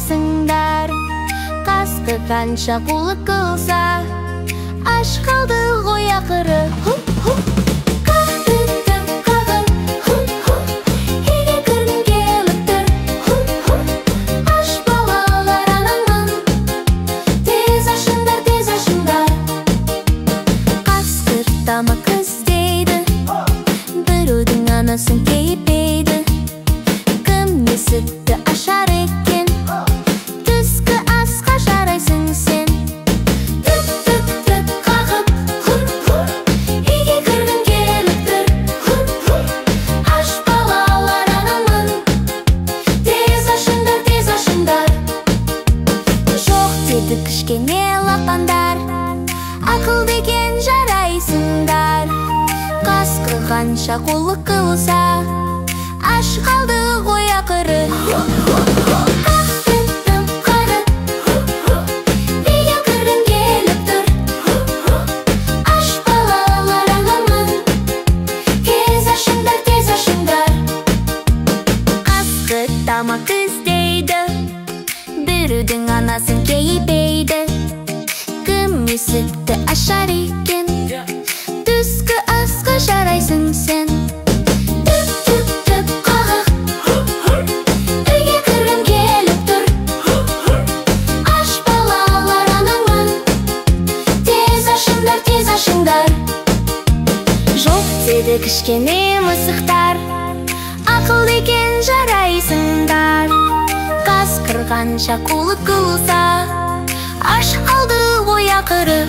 жарайсыңдар. Қасқыр қанша қулық қылса, аш қалды ғой ақыры. Тамақ іздейді, біреудің анасын кейіпейді. Кім есікті ашар екен, түскі асқа жарайсың сен. Түк қағып, үйге кіргім келіп тұр. Аш балалар анамын, тез ашыңдар. Жоқ деді кішкене лапандар, ақыл деген жарайсыңдар. Қасқыр қанша қулық қылса, аш қалды ғой ақыры. Қақтым қарып, үйге кіргім келіп тұр. Аш балалар анамын, тез ашыңдар. Қасқыр тамақ іздейді, біреудің анасын кейіпейді. Кім есікті ашар екен, түскі асқа жарайсың сен. Түк қағып, үйге кіргім келіп тұр. Аш балалар анамын, тез ашыңдар. Жоқ деді кішкене мысықтар, ақыл деген жарайсыңдар. Қасқыр қанша қулық қылса, аш қалды ғой ақыры.